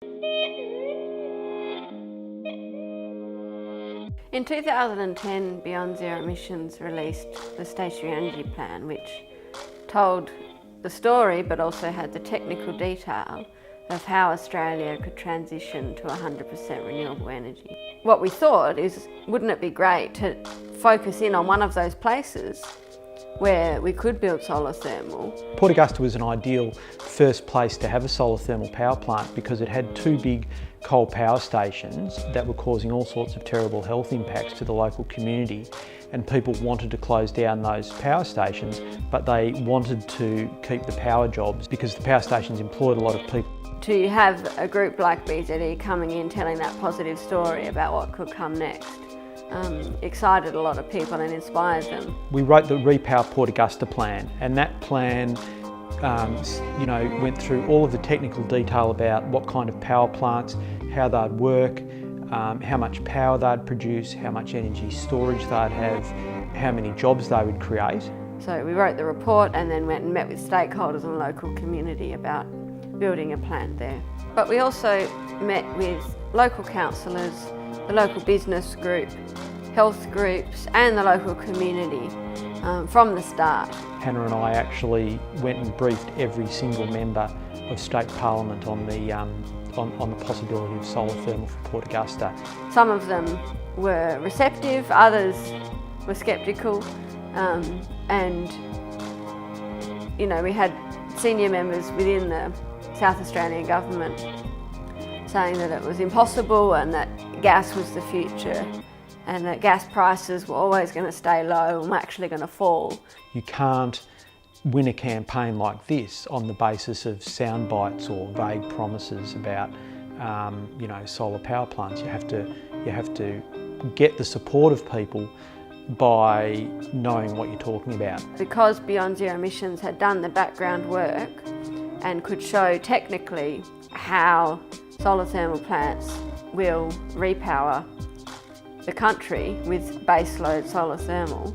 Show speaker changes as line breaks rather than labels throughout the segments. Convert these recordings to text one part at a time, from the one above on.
In 2010, Beyond Zero Emissions released the Stationary Energy Plan, which told the story but also had the technical detail of how Australia could transition to 100% renewable energy. What we thought is, wouldn't it be great to focus in on one of those places where we could build solar thermal?
Port Augusta was an ideal first place to have a solar thermal power plant because it had two big coal power stations that were causing all sorts of terrible health impacts to the local community, and people wanted to close down those power stations, but they wanted to keep the power jobs because the power stations employed a lot of people.
To have a group like BZE coming in telling that positive story about what could come next excited a lot of people and inspired them.
We wrote the Repowering Port Augusta plan, and that plan went through all of the technical detail about what kind of power plants, how they'd work, how much power they'd produce, how much energy storage they'd have, how many jobs they would create.
So we wrote the report and then went and met with stakeholders in the local community about building a plant there. But we also met with local councillors, the local business group, health groups and the local community from the start.
Hannah and I actually went and briefed every single member of State Parliament on the possibility of solar thermal for Port Augusta.
Some of them were receptive, others were sceptical, and we had senior members within the South Australian government saying that it was impossible and that gas was the future and that gas prices were always going to stay low and were actually going to fall.
You can't win a campaign like this on the basis of sound bites or vague promises about solar power plants. You have to get the support of people by knowing what you're talking about.
Because Beyond Zero Emissions had done the background work and could show technically how solar thermal plants will repower the country with baseload solar thermal,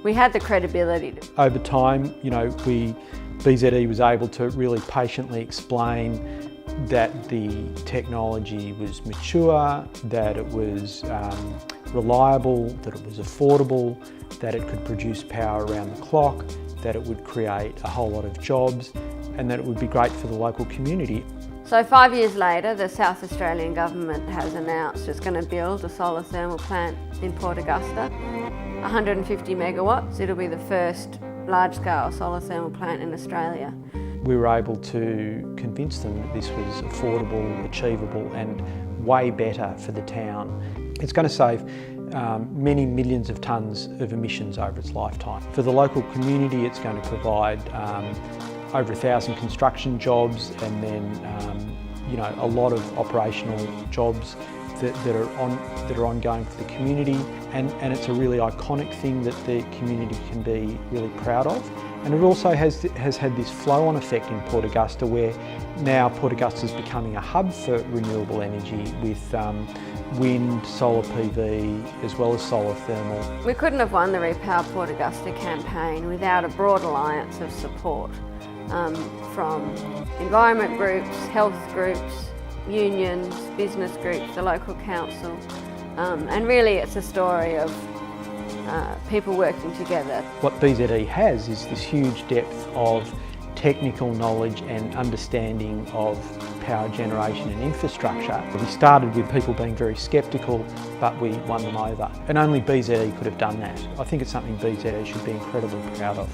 we had the credibility.
Over time, BZE was able to really patiently explain that the technology was mature, that it was reliable, that it was affordable, that it could produce power around the clock, that it would create a whole lot of jobs, and that it would be great for the local community.
So 5 years later, the South Australian government has announced it's going to build a solar thermal plant in Port Augusta, 150 megawatts. It'll be the first large-scale solar thermal plant in Australia.
We were able to convince them that this was affordable, achievable and way better for the town. It's going to save many millions of tonnes of emissions over its lifetime. For the local community, it's going to provide over 1,000 construction jobs and then a lot of operational jobs that are ongoing for the community, and it's a really iconic thing that the community can be really proud of. And it also has had this flow-on effect in Port Augusta, where now Port Augusta is becoming a hub for renewable energy with wind, solar PV, as well as solar thermal.
We couldn't have won the Repowering Port Augusta campaign without a broad alliance of support from environment groups, health groups, unions, business groups, the local council, and really it's a story of people working together.
What BZE has is this huge depth of technical knowledge and understanding of power generation and infrastructure. We started with people being very sceptical, but we won them over. And only BZE could have done that. I think it's something BZE should be incredibly proud of.